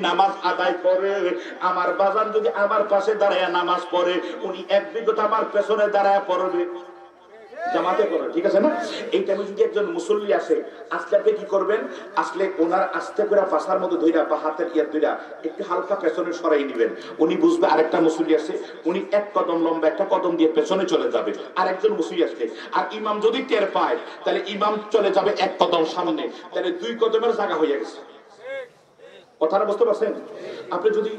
নামাজ আদায় করে, আমার বাজান যদি আমার পাশে দাঁড়ায় নামাজ পড়ে, উনি এক বিগত আমার পেছনে দাঁড়ায় পড়বে, জামাতে পড়ে, ঠিক আছে না? এই টাইমে যদি একজন মুসল্লি আসে, আসলে আপনি কি করবেন? আসলে ওনার আস্তে করে পাশার মধ্যে ধইরা বা হাতের ইয়ার ধইরা একটু হালকা পেছনে সরাই নেবেন। উনি বুঝবে আরেকটা মুসল্লি আসে, উনি এক কদম লম্বা একটা কদম দিয়ে পেছনে চলে যাবে, আর একজন মুসল্লি আসলে। আর ইমাম যদি টের পায়, তাহলে ইমাম চলে যাবে এক কদম সামনে, তাহলে 2 কদমের জায়গা হয়ে গেছে। কথাটা বুঝতে পারছেন? আপনি যদি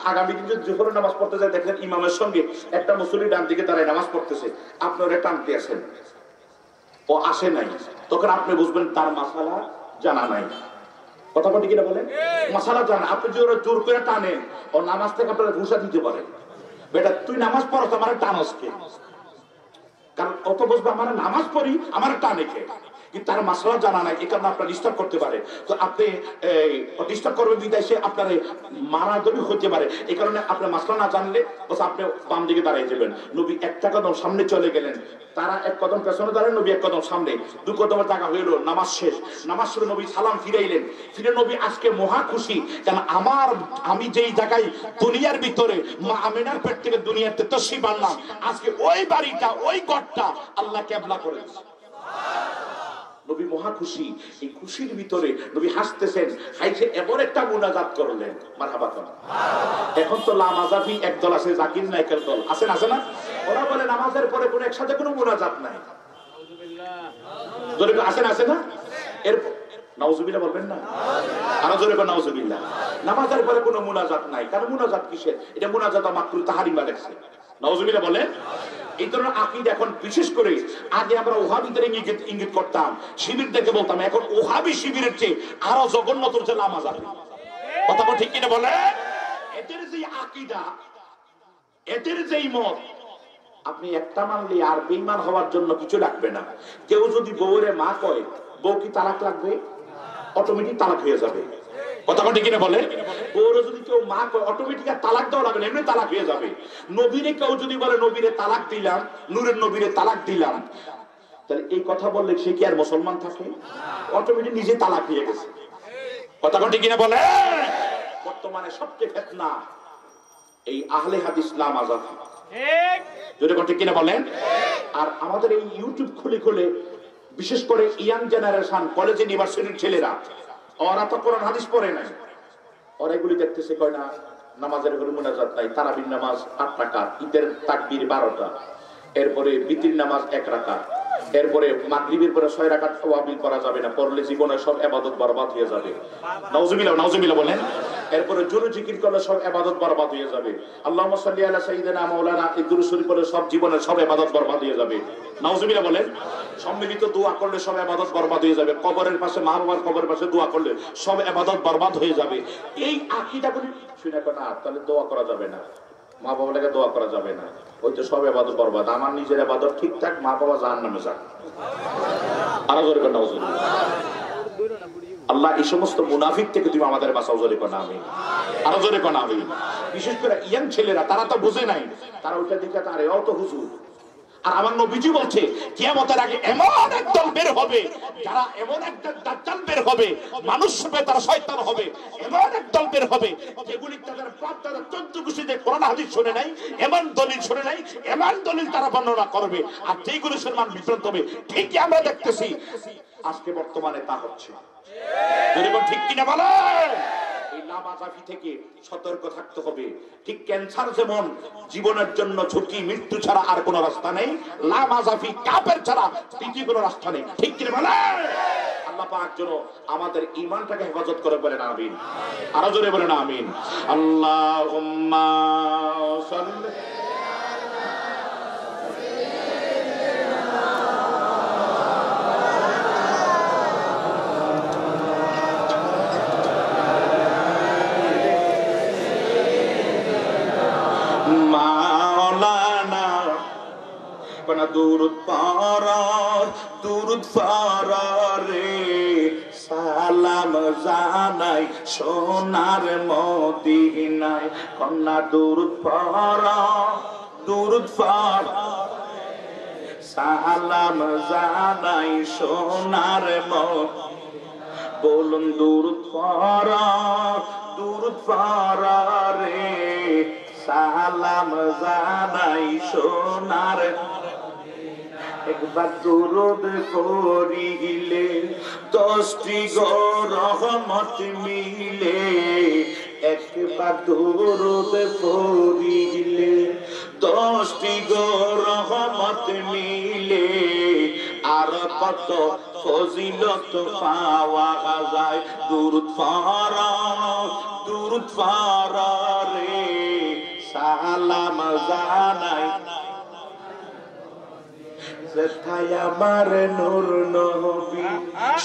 আগামী দিন যদি জোহরের নামাজ পড়তে যায়, দেখেন ইমামের সঙ্গে একটা মুসল্লি ডান দিকে দাঁড়ায় নামাজ পড়তেছে, আপনি ওরা টানতে আসেন, ও আসে নাই, তখন আপনি বুঝবেন তার মাসালা জানা নাই। কথা বলি কিনা বলেন? মাসালা জানা। আপনি যদি ওরা জোর করে টানেন, ও নামাজ থেকে আপনারা ঘুষা দিতে পারে, বেটা তুই নামাজ পড়ো, আমার টানস কে? কারণ অত বুঝবে আমার নামাজ পড়ি, আমার টানে কে, কিন্তু তার মাসলা জানা নাই, এই কারণে আপনার ডিস্টার্ব করতে পারে। তো আপনি ডিস্টার্ব করবেন বিদায় সে আপনার মারাদরি হতে পারে। এই কারণে আপনার মাসলা না জানলে আপনি বাম দিকে দাঁড়িয়ে যাবেন। নবী একটা কদম সামনে চলে গেলেন, তারা এক কদম পেছনে দাঁড়ালেন, নবী এক কদম সামনে, 2 কদমের জায়গা হইল। নামাজ শেষ, নামাজ শুরু, নবী সালাম ফিরাইলেন। ফিরে নবী আজকে মহা খুশি, কেন আমি যেই জায়গায় দুনিয়ার ভিতরে মা আমিনার পেট থেকে দুনিয়াতে তশরিফ আনলাম, আজকে ওই বাড়িটা, ওই ঘরটা আল্লাহ কেবলা করেছে। নবী মহা খুশি। এই খুশির ভিতরে নবী হাসতেছেন, হাইছে এমন একটা মুনাজাত করলেন, মারহাবা করেন। এখন তো লামাজাফি একদল আছে, জাকির নায়কের দল আছেন, আছে না? ওরা বলে নামাজের পরে কোনো একসাথে কোনো মুনাজাত নাই, আছেন, আছে না? এর নাউজুবিল্লাহ বলবেন না? আরো জোরে বলেন নাউজুবিল্লাহ। নামাজের পরে কোনো মুনাজাত নাই, কারণ মুনাজাত কিসের? এটা মুনাজাত মাকরুহ তাহরিমা লেখছে। নাউজুবিল্লাহ বলেন। এই ধরনের আকীদা এখন বিশেষ করে, আগে আমরা ওহাবিদের ইঙ্গিত করতাম, শিবির দেখে বলতাম, এখন ওহাবি শিবিরের চেয়ে আরো জঘন্যতর হচ্ছে লামাজাফি। কথা ঠিক কিনা বলে? এদের যে আকীদা, এদের যেই মত, আপনি একটা মানলে আর বেঈমান হওয়ার জন্য কিছু লাগবে না। কেউ যদি বউরে মা কয়, বউ কি তালাক লাগবে? অটোমেটিক তালাক হয়ে যাবে। কথা ঠিক কিনা বলে? বউরে যদি কেউ মা কয়, অটোমেটিক আর তালাক দেওয়া লাগবে না, এমনি তালাক হয়ে যাবে। নবীরে কেউ যদি বলে, নবীরে তালাক দিলাম, নূরের নবীরে তালাক দিলাম, তাহলে এই কথা বললে সে কি আর মুসলমান থাকে? অটোমেটিক নিজে তালাক হয়ে গেছে। কথা ঠিক কিনা বলে? বর্তমানে সবচেয়ে ফিতনা এই আহলে হাদিস লামাজাফি, যদি ঠিক কিনা বলেন। আর আমাদের এই ইউটিউব খুলে খুলে, বিশেষ করে ইয়াং জেনারেশন, কলেজ ইউনিভার্সিটির ছেলেরা, ওরা তো কোরআন হাদিস পড়ে নাই, ওরা এগুলি দেখতেছে, কয় না নামাজের ঘরে মুনাজাত নাই, তারাবির নামাজ 8 রাকাত, ঈদের তাকবীর 12টা, এরপরে বিতির নামাজ 1 রাকাত, এরপরে মাগরিবের পরে 6 রাকাত তাওয়াবিল করা যাবে না, পড়লে জীবনে সব ইবাদত বরবাদ হয়ে যাবে। নাউজুবিল্লাহ, নাউজুবিল্লাহ বলেন। এরপরে জোরে জিকির করলে সব ইবাদত বরবাদ হয়ে যাবে। আল্লাহুম্মা সাল্লি আলা সাইয়্যিদিনা মাওলানা, এই দুরূদ শরীফ পড়লে সব জীবনের সব ইবাদত বরবাদ হয়ে যাবে। নাউজুবিল্লাহ বলেন। সম্মিলিত দোয়া করলে সব ইবাদত বরবাদ হয়ে যাবে। কবরের পাশে, মা বাবার কবরের পাশে দোয়া করলে সব ইবাদত বরবাদ হয়ে যাবে। এই আকীদাগুলি শুনে না, তাহলে দোয়া করা যাবে না, মা বাবাকে দোয়া করা যাবে না, ওই তো সব ইবাদত বরবাদ। আমার নিজের ইবাদত ঠিকঠাক, মা বাবা জাহান্নামে যাক। আরো জোরে করে নাউজুবিল্লাহ। আল্লাহ এই সমস্ত মুনাফিক থেকে তুমি আমাদের বাঁচাও, জোরে করে আমিন। আরো জোরে করে আমিন। বিশেষ করে ইয়াং ছেলেরা, তারা তো বুঝে নাই, তারা ওইটা দেখে তারে অত হুজুর। আর আমার নবীজি বলছে, কিয়ামতের আগে এমন একদল বের হবে, যারা এমন একটা দাজ্জাল বের হবে, মানুষ হবে তারা শয়তান হবে, এমন একদল বের হবে যেগুলি তাদের বাপ দাদা 14 গোষ্ঠীতে কোরআন হাদিস শুনে নাই, এমন দলিল শুনে নাই, এমন দলিল তারা বর্ণনা করবে, আর যেগুলো সম্মান বিভ্রান্ত হবে। ঠিকই আমরা দেখতেছি আজকে বর্তমানে তা হচ্ছে। ঠিক কিনা বলে? এই লামাজাফি থেকে সতর্ক থাকতে হবে। ঠিক ক্যান্সার যেমন জীবনের জন্য ঝুঁকি, মৃত্যু ছাড়া আর কোনো রাস্তা নেই, লামাজাফি কাফের ছাড়া তৃতীয় কোনো রাস্তা নেই। ঠিক কিনা বলে? আল্লাহ পাক যেন আমাদের ঈমানটাকে হেফাজত করে, বলেন আমিন। আরো জোরে বলেন আমিন। আল্লাহুম্মা সাল্লি দুরুদ পারে সালাম জানাই সোনার মদিনায়, কন্যা দুরুদ পারা সালাম জানাই সোনার মদিনায়, বলুন দুরুদ পারা দুরুদ পড়রে সালাম জানাই সোনার একবার দুরুদ পড়িলে 10টি গো রহমত মিলে একবার দুরুদ পড়িলে 10টি গো রহমত মিলে আর কত ফজিলত পাওয়া যায় দুরুদ পড়রে সালাম জানাই যেথায় আমার নূর নবী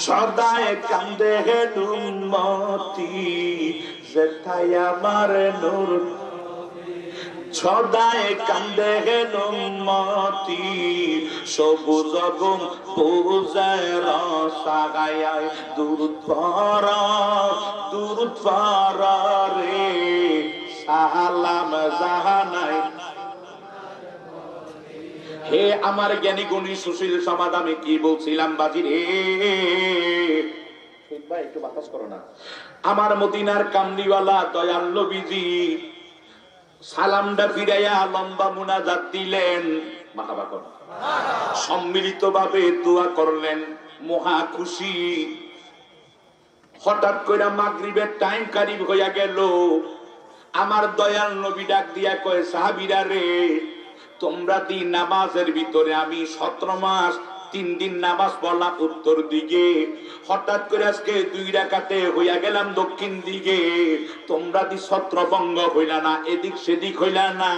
সদায় কান্দে উম্মতি যেথায় আমার নূর সদায় কান্দে উম্মতি সবুজ গুম পূজায় রসাগায় দুরুদ পড়রে সালাম জানাই হে আমার জ্ঞানী গুণী সুশীল সমাজ আমি কি বলছিলাম বাজি রে ভাই একটু বাতাস করো না আমার মদিনার কামলিওয়ালা দয়াল নবীজি সালামটা ফিরাইয়া লম্বা মুনাজাত দিলেন মারহাবা করুন সম্মিলিতভাবে দোয়া করলেন মহা খুশি হঠাৎ করে মাগরিবের টাইম কারিব হইয়া গেল আমার দয়াল নবী ডাক দিয়া কয় সাহাবীরা রে তোমরা দিন নামাজের ভিতরে আমি 17 মাস 3 দিন নামাজ পড়লাম উত্তর দিকে হঠাৎ করে আজকে 2 রাকাতে হইয়া গেলাম দক্ষিণ দিকে তোমরা দি ছত্রভঙ্গ হইলা না এদিক সেদিক হইলা না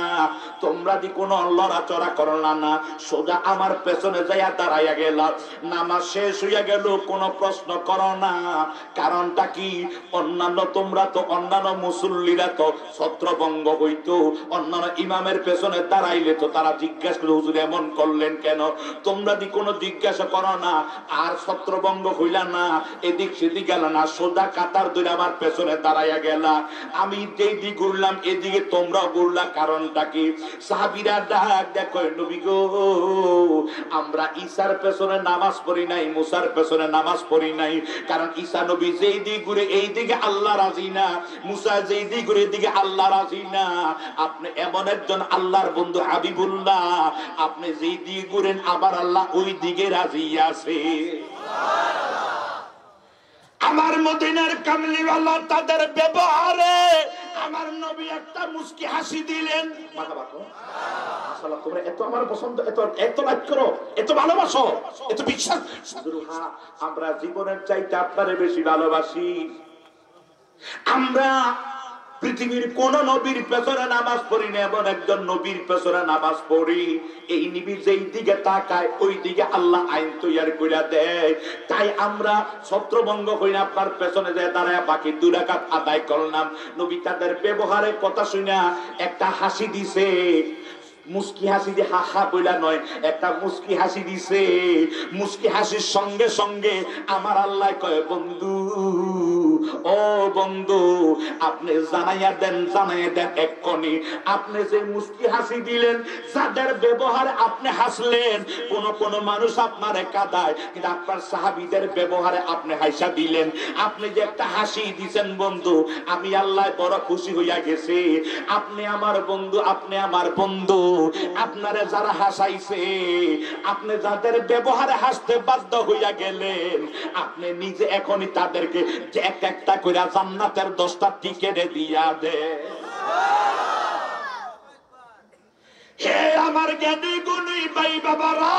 তোমরা দি কোনো লড়াচড়া করলা না সোজা আমার পেছনে যাইয়া দাঁড়াইয়া গেলা নামাজ শেষ হইয়া গেল কোনো প্রশ্ন করো না কারণটা কি অন্যান্য তোমরা তো অন্যান্য মুসল্লিরা তো ছত্রভঙ্গ হইতো অন্যান্য ইমামের পেছনে দাঁড়াইলে তো তারা জিজ্ঞাসা করলো হুজুর এমন করলেন কেন তোমরা দি কোনো জিজ্ঞাসা করো না আর ছত্রভঙ্গ হইলা না এদিক সেদিক গেল না সোজা কাতার ধরে আমার পেছনে দাঁড়াইয়া গেলা আমি যেই দিক ঘুরলাম এদিকে তোমরাও ঘুরলা কারণটা কি সাহাবীরা ডাক দেখো নবী গো আমরা ঈসার পেছনে নামাজ পড়ি নাই মুসার পেছনে নামাজ পড়ি নাই কারণ ঈসা নবী যেই দিক ঘুরে এই দিকে আল্লাহ রাজি না মুসা যেই দিক ঘুরে এদিকে আল্লাহ রাজি না আপনি এমন একজন আল্লাহর বন্ধু হাবিবুল্লাহ আপনি যেই দিক ঘুরেন আবার আল্লাহ ওই দিকে রাজি আছে আমার মদিনার কামলিওয়ালা তাদের ব্যবহারে আমার নবী একটা মুস্কি হাসি দিলেন মাশাআল্লাহ তোমরা এত আমার পছন্দ এত লাইক করো এত ভালোবাসো এত বিশ্বাস আমরা জীবনের চাইতে আপনারে বেশি ভালোবাসি আমরা পৃথিবীর কোন নবীর পেছনে নামাজ পড়ি না এমন একজন নবীর পেছনে নামাজ পড়ি এই নবী যেই দিকে তাকায় ওই দিকে আল্লাহ আইন তৈরি করে দেয় তাই আমরা ছত্রভঙ্গ হই না আপনার পেছনে যায় দাঁড়ায় বাকি 2 রাকাত আদায় করলাম নবী তাদের ব্যবহারে কথা শুনে একটা হাসি দিছে মুস্কি হাসি দিয়ে হা হা বইলা নয় একটা মুস্কি হাসি দিছে মুস্কি হাসির সঙ্গে সঙ্গে আমার আল্লাহ কয় বন্ধু ও বন্ধু আপনি জানাইয়া দেন এক্ষুনি আপনি যে মুস্কি হাসি দিলেন যাদের ব্যবহারে আপনি হাসলেন কোন মানুষ আপনারে কাঁদায় কিন্তু আপনার সাহাবীদের ব্যবহারে আপনি হাসা দিলেন আপনি যে একটা হাসি দিয়েছেন বন্ধু আমি আল্লাহ বড় খুশি হইয়া গেছি আপনি আমার বন্ধু আপনারে যারা হাসাইছে আপনি যাদের ব্যবহারে হাসতে বাধ্য হইয়া গেলেন আপনি নিজে এখনই তাদেরকে যে একটা করে জান্নাতের 10টা টিকেট দিয়া দে হে আমার জ্ঞানী গুণী ভাই বাবারা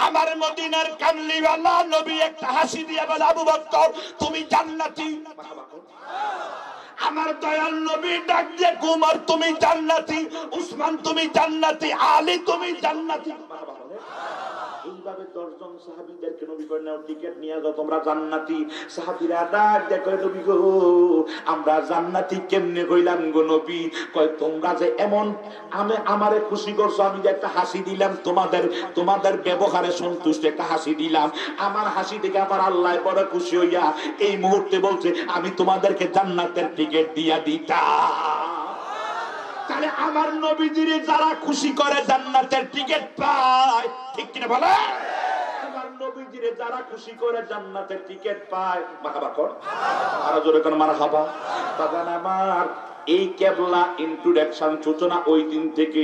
আমার মদিনার কামলিওয়ালা নবী একটা হাসি দিয়ে বলে আবু বকর তুমি জান্নাতি আমার দয়াল নবী ডাক দিয়ে কুমার তুমি জান্নাতি উসমান তুমি জান্নাতি আলী তুমি জান্নাতি এইভাবে 10 জন সাহাবীদেরকে নবী কয় নাও টিকেট নিয়ে যাও তোমরা জান্নাতি সাহাবীরা ডাক দিয়ে কয় নবী গো আমরা জান্নাতি কেমনে হইলাম গো নবী কয় তোমরা যে এমন আমারে খুশি করছো আমি যে একটা হাসি দিলাম তোমাদের ব্যবহারে সন্তুষ্ট একটা হাসি দিলাম আমার হাসি দেখে আমার আল্লাহ বড় খুশি হইয়া এই মুহূর্তে বলছে আমি তোমাদেরকে জান্নাতের টিকেট দিয়া দিতাম তাহলে আমার নবীজিরে যারা খুশি করে জান্নাতের টিকেট পায় ঠিক কিনা বলে আমার নবীজিরে যারা খুশি করে জান্নাতের টিকিট পায়, মারহাবা কর, আরো জোরে কোন মারহাবা। বাগান আমার এই কেবলা ইন্ট্রোডাকশন সূচনা ওই দিন থেকে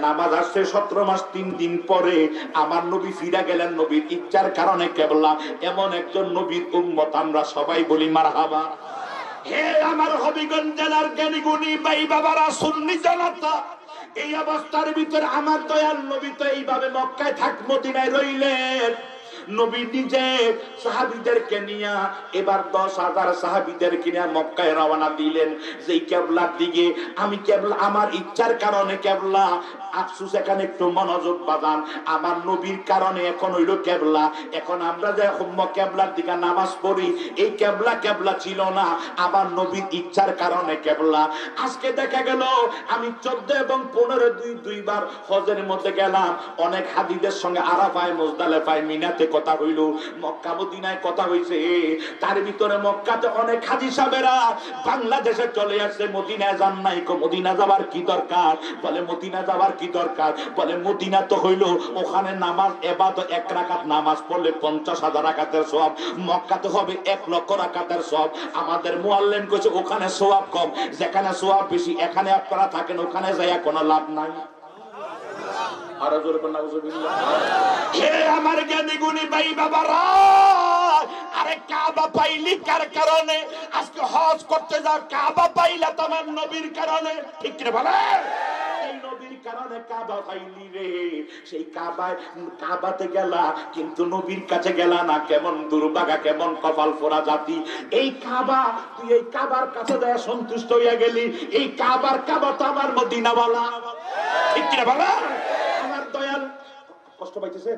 নামাজ আসছে 17 মাস 3 দিন পরে আমার নবী ফিরে গেলেন নবীর ইচ্ছার কারণে কেবলা। এমন একজন নবীর উম্মত আমরা সবাই বলি মারহাবা। হে আমার হবিগঞ্জ জেলার জ্ঞানী গুণী ভাই বাবারা, সুন্নি জনতা, এই অবস্থার ভিতরে আমার দয়াল নবী তো এইভাবে মক্কায় থাক মদিনায় রইলেন। নবী নিজে সাহাবীদেরকে নিয়ে এবার 10,000 সাহাবীদেরকে নিয়ে মক্কায় রওনা দিলেন। যেই কেবলার দিকে আমি কেবলা আমার ইচ্ছার কারণে কেবলা, আফসোস এখানে একটু মনোযোগ বাদান, আমার নবীর কারণে এখন হইল কেবলা। এখন আমরা যে কেবলার দিকে নামাজ পড়ি, এই কেবলা কেবলা ছিল না, আমার নবীর ইচ্ছার কারণে কেবলা। আজকে দেখা গেল আমি 14 এবং 15 দুইবার হজের মধ্যে গেলাম। অনেক হাজিদের সঙ্গে আরাফায়, মুজদালিফায়, মিনাতে কথা হইল, মক্কা মদিনায় কথা হইছে। তার ভিতরে মক্কাতে অনেক হাজী সাহেবেরা বাংলাদেশে চলে আসছে, মদিনায় যান নাই। মদিনা যাবার কি দরকার? বলে মদিনা যাবার কি দরকার? বলে মদিনা তো হইল ওখানে নামাজ ইবাদত 1 রাকাত নামাজ পড়লে 50,000 রাকাতের সওয়াব, মক্কাতে হবে 1 লক্ষ রাকাতের সওয়াব। আমাদের মুআল্লিম কইছে ওখানে সওয়াব কম, যেখানে সওয়াব বেশি এখানে আপনারা থাকেন, ওখানে যাইয়া কোনো লাভ নাই। আর জোরে কোন নাউজুবিল্লাহ। হে আমার জ্ঞানী গুণী ভাই বাবারা, আরে কাবা পাইলি কার কারণে? আজকে হজ করতে যাও, কাবা পাইলা তোমার নবীর কারণে, ঠিক কি বলে? এই নবীর কারণে কাবা পাইলি রে। সেই কাবাতে গেলা কিন্তু নবীর কাছে গেলা না। কেমন দুর্ভাগা, কেমন কপাল ফোরা জাতি। এই কাবা, তুই এই কাবার কাছে যায় সন্তুষ্ট হইয়া গেলি। এই কাবা তো আমার মদিনাওয়ালা, ঠিক কি বলে? আমার দয়াল কষ্ট পাইতেছেন?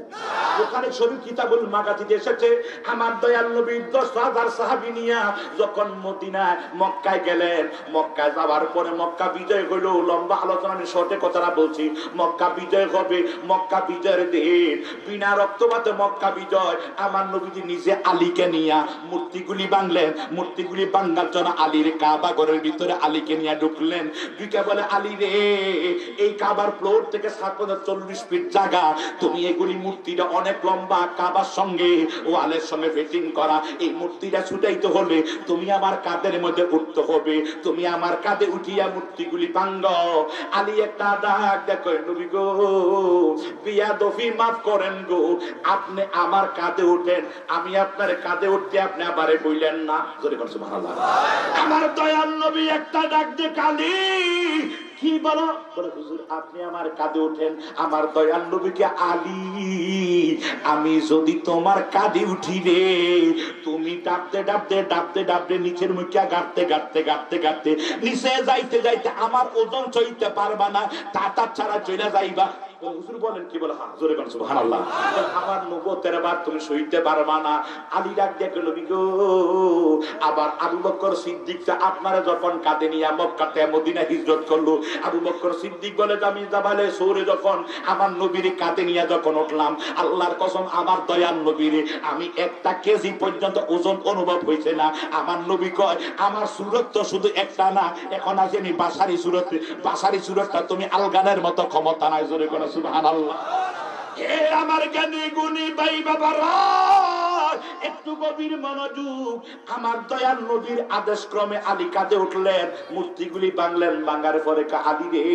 বুখারী শরীফ কিতাবুল মাগাজিদে এসেছে আমার দয়াল নবী 10,000 সাহাবী নিয়া যখন মদিনায় মক্কায় গেলেন, মক্কায় যাওয়ার পরে মক্কা বিজয় হইল। লম্বা আলোচনা আমি শর্টে কথাটা বলছি। মক্কা বিজয় হবে, মক্কা বিজয়ের দিন বিনা রক্তপাতে মক্কা বিজয়। আমার নবীজি নিজে আলীকে নিয়া মূর্তিগুলি ভাঙলেন। মূর্তিগুলি ভাঙার জন্য আলীর কাবা ঘরের ভিতরে আলীকে নিয়ে ঢুকলেন। ঢুকে বলে, আলী রে, এই কাবার ফ্লোর থেকে 40 ফিট জায়গা, তুমি এগুলি মূর্তিটা অনেক লম্বা, কাবার সঙ্গে ওয়ালের সঙ্গে ফিটিং করা। এই মূর্তিটা ছুটাইতে হলে তুমি আমার কাঁধের মধ্যে উঠতে হবে। তুমি আমার কাঁধে উঠিয়া মূর্তিগুলি ভাঙ্গ। আলী একটা ডাক দেখো, নবী গো, বিয়াদফি মাফ করেন গো, আপনি আমার কাঁধে উঠেন, আমি আপনার কাঁধে উঠতে আপনি আবারে বললেন না। জোরে বল সুবহানাল্লাহ। আমার দয়াল নবী একটা ডাক দিয়ে, আলী কি বলো? বলে, হুজুর আপনি আমার কাঁধে ওঠেন। আমার দয়াল নবীকে, আলী আমি যদি তোমার কাঁধে উঠি রে, তুমি ডাবতে ডাবতে ডাবতে ডাবতে নিচের মুখিয়া গাড়তে গাড়তে গাড়তে গাড়তে নিচে যাইতে যাইতে আমার ওজন সইতে পারবা না, তাতার ছাড়া চলে যাইবা। হুজুর বলেন কি? বলে, হ্যাঁ। জোরে বলেন সুবহানাল্লাহ। আমার নবুয়তের বার তুমি সইতে পারবা না। আলী ডাক দেখে, নবী গো, আবার আবু বকর সিদ্দিকটা আপনারা যখন কাঁধে নিয়ে মক্কাতে মদিনা হিজরত করলো, আবু বকর সিদ্দিক বলে, আমি জাবালে সৌরে যখন আমার নবীর কাঁধে নিয়ে যখন উঠলাম, আল্লাহর কসম আমার দয়াল নবীর আমি 1 কেজি পর্যন্ত ওজন অনুভব হয়েছে না। আমার নবী কয়, আমার সুরত তো শুধু একটা না, এখন আসেনি বাসারি সুরত। বাসারি সুরতটা তুমি আলগানের মতো ক্ষমতা নাই। জোরে কোন সুবহানাল্লাহ। হে আমার জ্ঞানী গুণী ভাই বাবারা, একটু গভীর মনোযোগ। আমার দয়াল নবীর আদেশ ক্রমে আলী কাঁধে উঠলেন, মূর্তিগুলি ভাঙলেন। ভাঙার পরে আলী রে,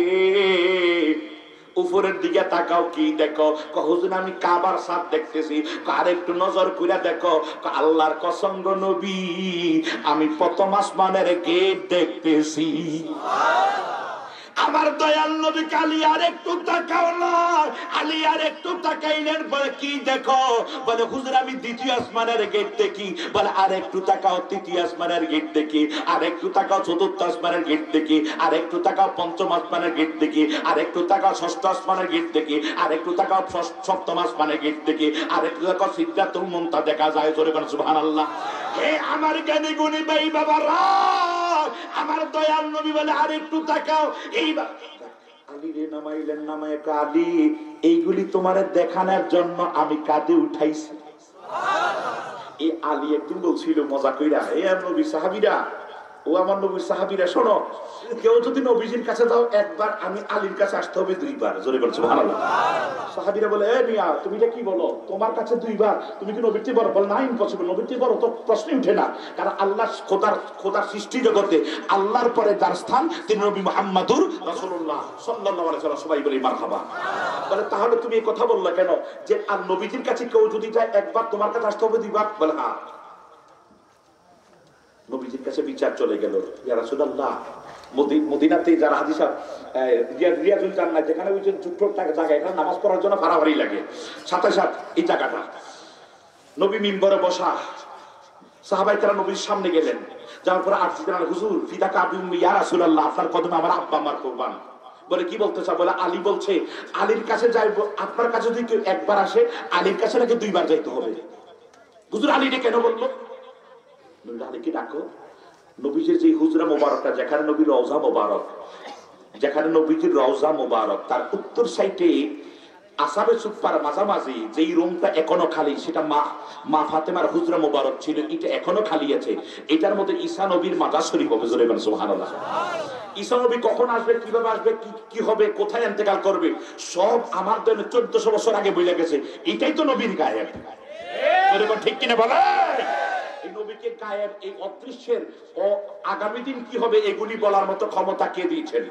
উপরের দিকে তাকাও, কি দেখো? হুজুর আমি কাবার ছাদ দেখতেছি। আর একটু নজর করে দেখো। আল্লাহর কসম গো নবী, আমি প্রথম আসমানের গেট দেখতেছি। আমার দয়াল নবী আলী আর একটু তাকাও না। আলী আর একটু তাকাইলেন। বলে, কি দেখো? বলে, হুজুর আমি 2য় আসমানের গেট দেখি। বলে, আর একটু তাকাও, 3য় আসমানের গেট দেখি। আর একটু তাকাও, 4র্থ আসমানের গেট দেখি। আর একটু তাকাও, 5ম আসমানের গেট দেখি। আর একটু তাকাও, 6ষ্ঠ আসমানের গেট দেখি। আর একটু তাকাও, 7ম আসমানের গেট দেখি। আর একটু তাকাও, সিদরাতুল মুনতাহা দেখা যায়। জোরে বলেন সুবহানাল্লাহ। হে আমার জ্ঞানী গুণী ভাই বাবারা, আমার দয়াল নবী বলে, আর একটু তাকাও। আলী রে নামাইলেন। নামায়, আলী এইগুলি তোমার দেখানোর জন্য আমি কাঁধে উঠাইছি। এই আলী একদিন বলছিল মজা কইরা, এ নবী সাহাবীরা, ও আমার নবীর সাহাবীরা শোনো, কেউ যদি নবীজির কাছে যাও একবার, আমি আলীর কাছে আসতে হবে 2 বার। জোরে বলছো সুবহানাল্লাহ। সাহাবীরা বলে, এ মিয়া তুমি এটা কি বলো, তোমার কাছে 2 বার, তুমি কি নবীর চেয়ে বড়? বল না, ইম্পসিবল, নবীর চেয়ে বড় তো প্রশ্নই উঠে না। কারণ আল্লাহ খোদার সৃষ্টি জগতে আল্লাহর পরে যার স্থান তিনি নবী মুহাম্মাদুর রাসূলুল্লাহ সাল্লাল্লাহু আলাইহি ওয়াসাল্লাম। সবাই বলি মারহাবা। বলে তাহলে তুমি এই কথা বললা কেন যে আর নবীজির কাছে কেউ যদি যায় একবার, তোমার কাছে আসতে হবে 2 বার? বলে হ্যাঁ। নবীজির কাছে বিচার চলে গেল, ইয়া রাসূলুল্লাহ মদিনাতে যারা হাদিস রিয়াজুল জান্নাত যেখানে ওই যে ছোট্ট জায়গা, এখানে নামাজ পড়ার জন্য ভাড়াভাড়ি লাগে, সাথে এই জায়গাটা নবী মিম্বরে বসা। সাহাবায়ে কেরাম নবীর সামনে গেলেন, যাওয়ার পরে আরজি জানালেন, হুজুর ফিদাকা আবি উম্মি ইয়া রাসূলুল্লাহ, আপনার কদমে আমার আব্বা আমার কুরবান। বলে কি বলতে চাও? বলে আলী বলছে আলীর কাছে যাই, আপনার কাছে যদি কেউ একবার আসে আলীর কাছে নাকি 2 বার যাইতে হবে। হুজুর আলীকে কেন বললো? আলীকে ডাকো। নবীজির যে হুজরা মোবারকটা, যেখানে নবীর রওজা মোবারক, যেখানে নবীজির রওজা মোবারক, তার উত্তর সাইডে আসাবে সুফার মাঝামাঝি যেই রুমটা এখনো খালি, সেটা মা ফাতেমার হুজরা মোবারক ছিল, এটা এখনো খালি আছে। এটার মধ্যে ঈসা নবীর মাজার শরীফ হবে। জোরে বলেন সুবহানাল্লাহ। ঈসা নবী কখন আসবে, কিভাবে আসবে, কি হবে, কোথায় ইন্তেকাল করবে, সব আমার জন্য 1400 বছর আগে বলে গেছে। এটাই তো নবীর গায়েব। ঠিক কিনা বলে? এই নবীকে গায়েব, এই অদৃশ্যের ও আগামী দিন কি হবে এগুলি বলার মতো ক্ষমতা কে দিয়েছেন?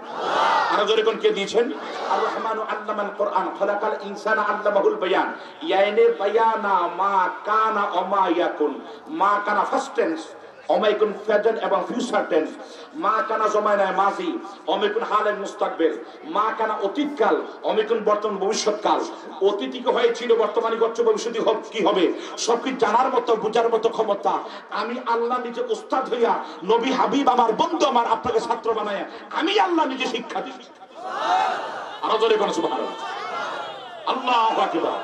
আরো জোরে কোন কে দিয়েছেন? আর রহমানু আল্লামাল কোরআন খলাকাল ইনসানা আল্লামাহুল বায়ান। ইয়াইনে বায়ানা মা কানা ওয়া মা ইয়াকুন। মা কানা ফার্স্ট টেন্স, অমাইকুন প্রেজেন্ট এবং ফিউচার টেন্স। মা কানা জমানায় মাজি, অমাইকুন হালের মুস্তাকবিল। মা কানা অতীতকাল, অমাইকুন বর্তমান ভবিষ্যৎকাল। অতীতে কি হয়েছিল, বর্তমানে ঘটছে, ভবিষ্যতে কি হবে, সবকিছু জানার মতো বুঝার মতো ক্ষমতা আমি আল্লাহ নিজে উস্তাদ হইয়া, নবী হাবিব আমার বন্ধু আমার, আপনাকে ছাত্র বানায় আমি আল্লাহ নিজে শিক্ষা দিই। আরো জোরে কোন সুবহানাল্লাহ। আল্লাহু আকবার।